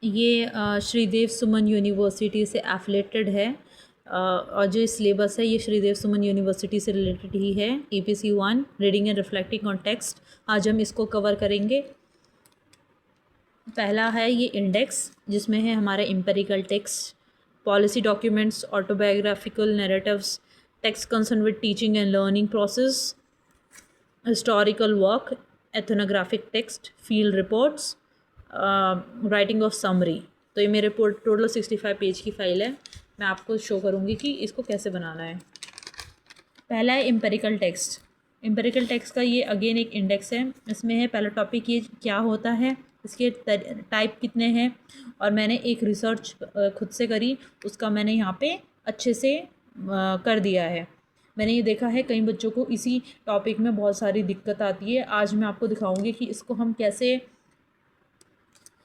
ये श्रीदेव सुमन यूनिवर्सिटी से एफिलेटेड है और जो सिलेबस है ये श्रीदेव सुमन यूनिवर्सिटी से रिलेटेड ही है। EPC 1 reading and reflecting on text, आज हम इसको कवर करेंगे। पहला है ये इंडेक्स, जिसमें है हमारे empirical text, policy documents, autobiographical narratives, text concern with teaching and learning process, historical work, ethnographic text, field reports, writing of summary. तो ये मेरे टोटल 65 पेज की फ़ाइल है। मैं आपको शो करूँगी कि इसको कैसे बनाना है। पहला है एम्पेरिकल टेक्स्ट। एम्पेरिकल टेक्स्ट का ये अगेन एक इंडेक्स है। इसमें है पहला टॉपिक ये क्या होता है, इसके टाइप कितने हैं, और मैंने एक रिसर्च खुद से करी, उसका मैंने यहाँ पे अच्छे से कर दिया है। मैंने ये देखा है कई बच्चों को इसी टॉपिक में बहुत सारी दिक्कत आती है। आज मैं आपको दिखाऊंगी कि इसको हम कैसे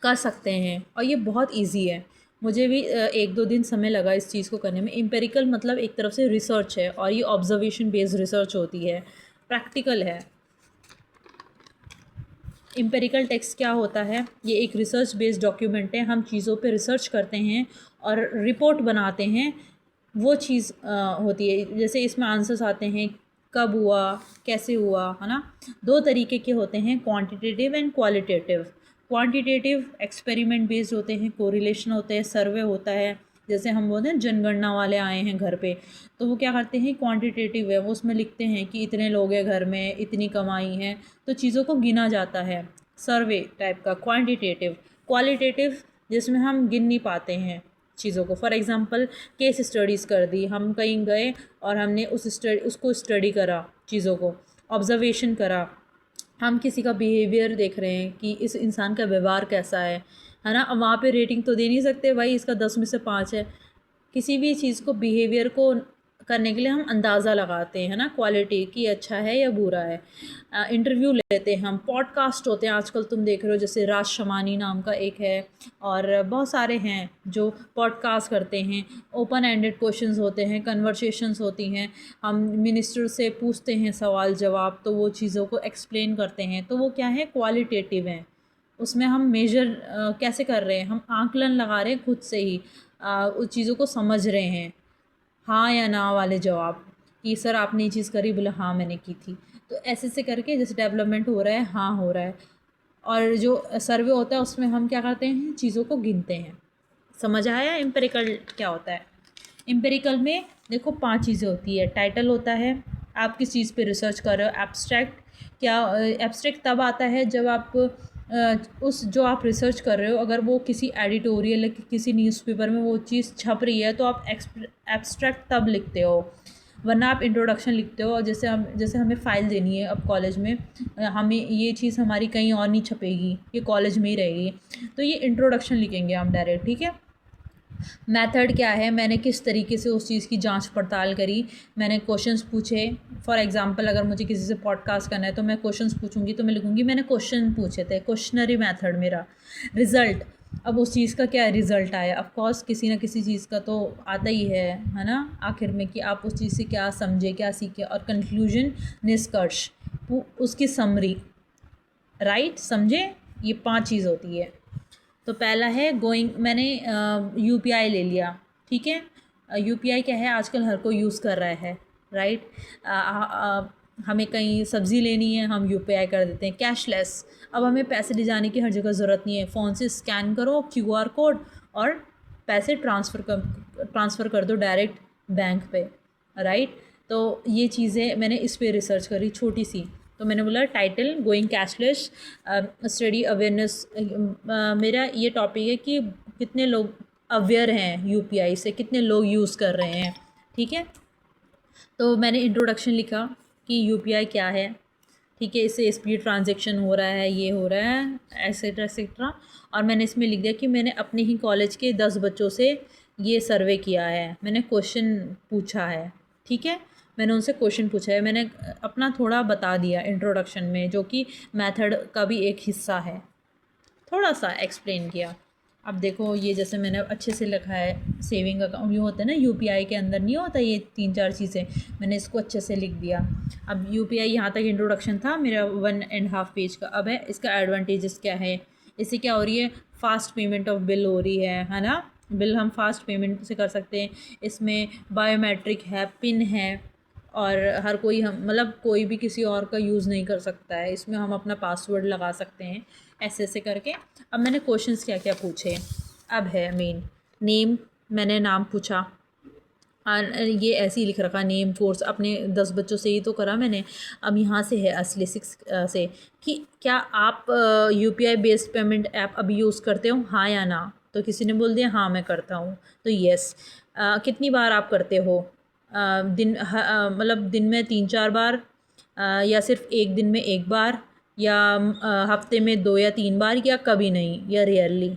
कर सकते हैं, और ये बहुत इजी है। मुझे भी 1-2 दिन समय लगा इस चीज़ को करने में। एम्पेरिकल मतलब एक तरफ से रिसर्च है, और ये ऑब्जर्वेशन बेस्ड रिसर्च होती है, प्रैक्टिकल है। एम्पेरिकल टेक्स्ट क्या होता है, ये एक रिसर्च बेस्ड डॉक्यूमेंट है। हम चीज़ों पे रिसर्च करते हैं और रिपोर्ट बनाते हैं, वो चीज़ होती है। जैसे इसमें आंसर्स आते हैं, कब हुआ, कैसे हुआ, है ना। 2 तरीके के होते हैं, quantitative and qualitative. Quantitative experiment based होते हैं, कोरिलेशन होते हैं, सर्वे होता है। जैसे हम बोलते हैं जनगणना वाले आए हैं घर पे, तो वो क्या करते हैं, क्वांटिटेटिव है, वो उसमें लिखते हैं कि इतने लोग हैं घर में, इतनी कमाई है, तो चीज़ों को गिना जाता है, सर्वे टाइप का क्वांटिटेटिव। क्वालिटेटिव जिसमें हम गिन नहीं पाते हैं चीज़ों को। फॉर एग्ज़ाम्पल केस स्टडीज़ कर दी, हम कहीं गए और हमने उसको स्टडी करा, चीज़ों को ऑब्जर्वेशन करा। हम किसी का बिहेवियर देख रहे हैं कि इस इंसान का व्यवहार कैसा है ना। अब वहाँ पे रेटिंग तो दे नहीं सकते भाई इसका 10 में से 5 है। किसी भी चीज़ को, बिहेवियर को करने के लिए हम अंदाज़ा लगाते हैं, है ना, क्वालिटी की अच्छा है या बुरा है। इंटरव्यू लेते हैं हम, पॉडकास्ट होते हैं आजकल तुम देख रहे हो, जैसे राज शमानी नाम का एक है, और बहुत सारे हैं जो पॉडकास्ट करते हैं। ओपन एंडेड क्वेश्चंस होते हैं, कन्वर्सेशंस होती हैं, हम मिनिस्टर से पूछते हैं सवाल जवाब, तो वो चीज़ों को एक्सप्लेन करते हैं, तो वो क्या है, क्वालिटेटिव हैं। उसमें हम मेजर कैसे कर रहे हैं, हम आकलन लगा रहे हैं खुद से ही, उस चीज़ों को समझ रहे हैं, हाँ या ना वाले जवाब, कि सर आपने ये चीज़ करी, बोले हाँ मैंने की थी। तो ऐसे से करके जैसे डेवलपमेंट हो रहा है, हाँ हो रहा है। और जो सर्वे होता है उसमें हम क्या करते हैं, चीज़ों को गिनते हैं। समझ आया एम्पेरिकल क्या होता है। एम्पेरिकल में देखो 5 चीज़ें होती है। टाइटल होता है, आप किस चीज़ पे रिसर्च कर रहे हो। एब्स्ट्रैक्ट, क्या एब्स्ट्रैक्ट तब आता है जब आप उस जो आप रिसर्च कर रहे हो, अगर वो किसी एडिटोरियल या किसी न्यूज़पेपर में वो चीज़ छप रही है, तो आप एब्स्ट्रैक्ट तब लिखते हो, वरना आप इंट्रोडक्शन लिखते हो। और जैसे हमें फ़ाइल देनी है अब कॉलेज में, हमें ये चीज़ हमारी कहीं और नहीं छपेगी, ये कॉलेज में ही रहेगी, तो ये इंट्रोडक्शन लिखेंगे हम डायरेक्ट, ठीक है। मेथड क्या है, मैंने किस तरीके से उस चीज़ की जांच पड़ताल करी, मैंने क्वेश्चंस पूछे। फॉर एग्जांपल अगर मुझे किसी से पॉडकास्ट करना है तो मैं क्वेश्चंस पूछूंगी, तो मैं लिखूंगी मैंने क्वेश्चन पूछे थे, क्वेश्चनरी मेथड मेरा। रिज़ल्ट, अब उस चीज़ का क्या रिज़ल्ट आया, ऑफ कोर्स किसी ना किसी चीज़ का तो आता ही है ना, आखिर में, कि आप उस चीज़ से क्या समझे, क्या सीखे। और कंक्लूजन, निष्कर्ष, उसकी समरी, राइट, समझे। ये 5 चीज़ होती है। तो पहला है गोइंग, मैंने UPI ले लिया, ठीक है। UPI क्या है, आजकल हर कोई यूज़ कर रहा है, राइट। हमें कहीं सब्ज़ी लेनी है, हम UPI कर देते हैं, कैशलेस। अब हमें पैसे ले जाने की हर जगह ज़रूरत नहीं है, फ़ोन से स्कैन करो QR कोड और पैसे ट्रांसफ़र कर दो डायरेक्ट बैंक पे, राइट। तो ये चीज़ें मैंने इस पे रिसर्च करी, छोटी सी। तो मैंने बोला title going cashless, study awareness. मेरा ये टॉपिक है कि कितने लोग अवेयर हैं UPI से, कितने लोग यूज़ कर रहे हैं, ठीक है। तो मैंने इंट्रोडक्शन लिखा कि UPI क्या है, ठीक है, इससे स्पीड ट्रांजैक्शन हो रहा है, ये हो रहा है, एक्सेट्रा एक्सेट्रा। और मैंने इसमें लिख दिया कि मैंने अपने ही कॉलेज के 10 बच्चों से ये सर्वे किया है, मैंने क्वेश्चन पूछा है, ठीक है। मैंने उनसे क्वेश्चन पूछा है, मैंने अपना थोड़ा बता दिया इंट्रोडक्शन में, जो कि मेथड का भी एक हिस्सा है, थोड़ा सा एक्सप्लेन किया। अब देखो ये जैसे मैंने अच्छे से लिखा है, सेविंग अकाउंट, ये होता है ना UPI के अंदर नहीं होता, ये 3-4 चीज़ें, मैंने इसको अच्छे से लिख दिया। अब UPI यहाँ तक इंट्रोडक्शन था मेरा 1.5 पेज का। अब है इसका एडवांटेजेस क्या है, इससे क्या हो रही है, फ़ास्ट पेमेंट ऑफ बिल हो रही है ना, बिल हम फास्ट पेमेंट से कर सकते हैं। इसमें बायोमेट्रिक है, पिन है, और हर कोई हम मतलब कोई भी किसी और का यूज़ नहीं कर सकता है। इसमें हम अपना पासवर्ड लगा सकते हैं ऐसे ऐसे करके। अब मैंने क्वेश्चंस क्या क्या पूछे, अब है मेन नेम, मैंने नाम पूछा, ये ऐसे ही लिख रखा नेम कोर्स, अपने 10 बच्चों से ही तो करा मैंने। अब यहाँ से है असली 6 से कि क्या आप UPI बेस्ड पेमेंट ऐप अभी यूज़ करते हो, हाँ या ना। तो किसी ने बोल दिया हाँ मैं करता हूँ, तो येस। कितनी बार आप करते हो, मतलब दिन में 3-4 बार, या सिर्फ एक दिन में एक बार, या हफ्ते में 2 या 3 बार, या कभी नहीं, या रेयरली।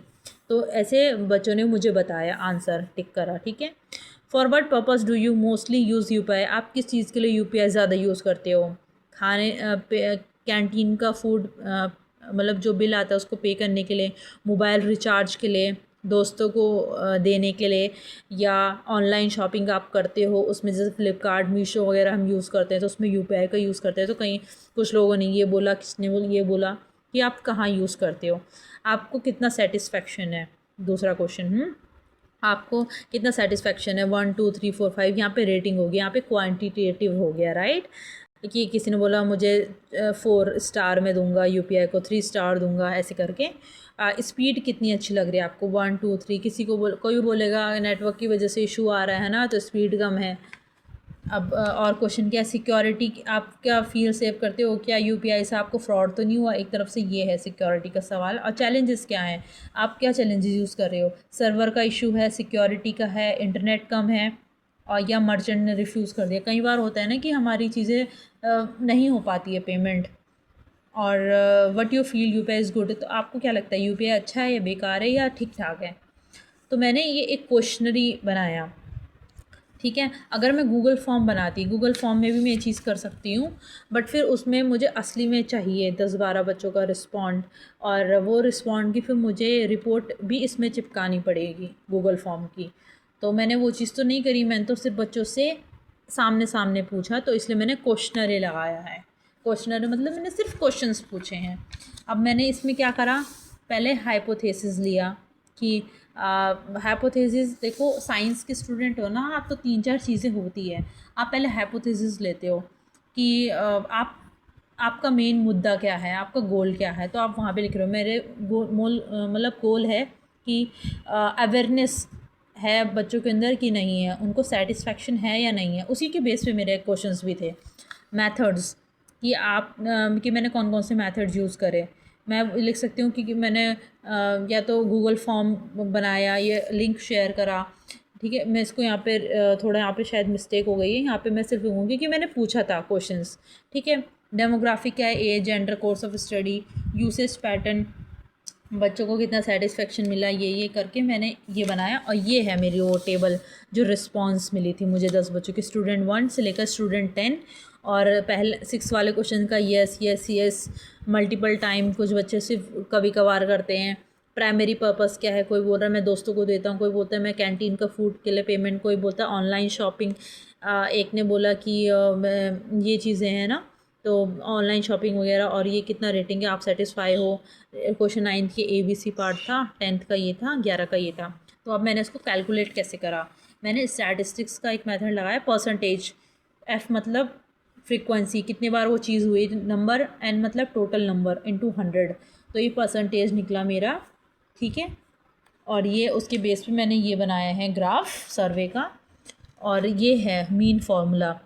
तो ऐसे बच्चों ने मुझे बताया, आंसर टिक करा, ठीक है। For what purpose do you mostly use UPI, आप किस चीज़ के लिए UPI ज़्यादा यूज़ करते हो, खाने कैंटीन का फूड मतलब जो बिल आता है उसको पे करने के लिए, मोबाइल रिचार्ज के लिए, दोस्तों को देने के लिए, या ऑनलाइन शॉपिंग आप करते हो उसमें जैसे फ़्लिपकार्ट, मीशो वगैरह हम यूज़ करते हैं तो उसमें UPI का यूज़ करते हैं। तो कहीं कुछ लोगों ने ये बोला, किसने ये बोला कि आप कहाँ यूज़ करते हो, आपको कितना सेटिस्फेक्शन है, दूसरा क्वेश्चन, आपको कितना सेटिस्फेक्शन है, 1 2 3 4 5, यहाँ पे रेटिंग होगी, यहाँ पे क्वांटिटेटिव हो गया, राइट। कि किसी ने बोला मुझे 4 स्टार में दूंगा UPI को, 3 स्टार दूंगा, ऐसे करके। स्पीड कितनी अच्छी लग रही है आपको, 1 2 3, किसी को कोई बोलेगा नेटवर्क की वजह से इशू आ रहा है ना, तो स्पीड कम है। अब और क्वेश्चन क्या है, सिक्योरिटी, आप क्या फील सेव करते हो, क्या UPI से आपको फ्रॉड तो नहीं हुआ, एक तरफ से ये है सिक्योरिटी का सवाल। और चैलेंजेस क्या हैं, आप क्या चैलेंजेस यूज़ कर रहे हो, सर्वर का इशू है, सिक्योरिटी का है, इंटरनेट कम है, और या मर्चेंट ने रिफ्यूज़ कर दिया। कई बार होता है ना कि हमारी चीज़ें नहीं हो पाती है पेमेंट, और what you feel UPI is good, तो आपको क्या लगता है UPI अच्छा है या बेकार है या ठीक ठाक है। तो मैंने ये एक क्वेश्चनरी बनाया, ठीक है। अगर मैं गूगल फॉर्म बनाती, गूगल फॉर्म में भी मैं ये चीज़ कर सकती हूँ, बट फिर उसमें मुझे असली में चाहिए 10-12 बच्चों का रिस्पॉन्ड, और वो रिस्पॉन्ड की फिर मुझे रिपोर्ट भी इसमें चिपकानी पड़ेगी गूगल फॉर्म की। तो मैंने वो चीज़ तो नहीं करी, मैंने तो सिर्फ बच्चों से सामने सामने पूछा, तो इसलिए मैंने क्वेश्चनरी लगाया है। क्वेश्चनरी मतलब मैंने सिर्फ क्वेश्चंस पूछे हैं। अब मैंने इसमें क्या करा, पहले हाइपोथेसिस लिया कि हाइपोथेसिस, देखो साइंस के स्टूडेंट हो ना आप, तो 3-4 चीज़ें होती है। आप पहले हाइपोथेसिस लेते हो कि आपका मेन मुद्दा क्या है, आपका गोल क्या है, तो आप वहाँ पे लिख रहे हो मेरे मतलब गोल है कि अवेयरनेस है बच्चों के अंदर कि नहीं है, उनको सेटिस्फेक्शन है या नहीं है। उसी के बेस पे मेरे क्वेश्चंस भी थे। मेथड्स कि आप कि मैंने कौन कौन से मेथड्स यूज़ करे, मैं लिख सकती हूँ कि मैंने या तो गूगल फॉर्म बनाया, ये लिंक शेयर करा, ठीक है। मैं इसको यहाँ पे थोड़ा यहाँ पे शायद मिस्टेक हो गई है, यहाँ पे मैं सिर्फ लिखूँगी कि मैंने पूछा था क्वेश्चंस, ठीक है। डेमोग्राफिक क्या है, age, gender, course of study, usage pattern, बच्चों को कितना सेटिस्फेक्शन मिला, ये करके मैंने ये बनाया। और ये है मेरी वो टेबल जो रिस्पॉन्स मिली थी मुझे 10 बच्चों की, स्टूडेंट 1 से लेकर स्टूडेंट 10। और पहले 6 वाले क्वेश्चन का yes yes yes multiple time, कुछ बच्चे सिर्फ कभी कभार करते हैं। प्राइमरी पर्पस क्या है, कोई बोल रहा है मैं दोस्तों को देता हूँ, कोई बोलता है मैं कैंटीन का फूड के लिए पेमेंट, कोई बोलता है ऑनलाइन शॉपिंग, एक ने बोला कि ये चीज़ें हैं ना, तो ऑनलाइन शॉपिंग वगैरह, और ये कितना रेटिंग है, आप सेटिस्फाई हो। क्वेश्चन 9th के ABC पार्ट था, 10th का ये था, 11 का ये था। तो अब मैंने इसको कैलकुलेट कैसे करा, मैंने स्टैटिस्टिक्स का एक मेथड लगाया, परसेंटेज, F मतलब फ्रीक्वेंसी, कितने बार वो चीज़ हुई, नंबर, N मतलब टोटल नंबर इनटू 100, तो ये परसेंटेज निकला मेरा, ठीक है। और ये उसके बेस पे मैंने ये बनाया है ग्राफ सर्वे का, और ये है mean formula,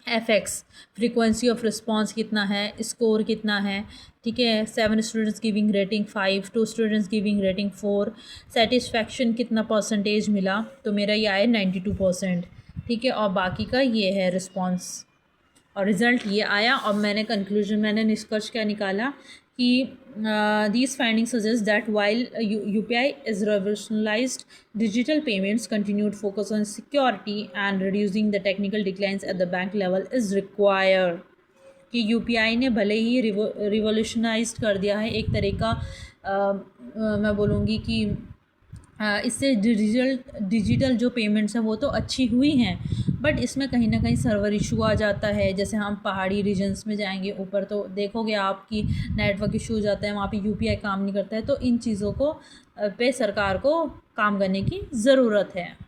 FX frequency of response कितना है, स्कोर कितना है, ठीक है। 7 students giving rating 5, 2 students giving rating 4, satisfaction कितना परसेंटेज मिला, तो मेरा ये आया 92%, ठीक है। और बाकी का ये है रिस्पॉन्स, और रिज़ल्ट ये आया। और मैंने कंक्लूजन, मैंने निष्कर्ष क्या निकाला कि these findings suggest that while UPI is revolutionized digital payments, continued focus on security and reducing the technical declines at the bank level is required। कि UPI ने भले ही रिवोल्यूशनाइज्ड कर दिया है एक तरह का, मैं बोलूँगी कि इससे डिजिटल जो पेमेंट्स हैं वो तो अच्छी हुई हैं, बट इसमें कहीं ना कहीं सर्वर इशू आ जाता है। जैसे हम पहाड़ी रीजन्स में जाएंगे ऊपर तो देखोगे आपकी नेटवर्क इशू हो जाता है, वहाँ पे यूपीआई काम नहीं करता है। तो इन चीज़ों को पे सरकार को काम करने की ज़रूरत है।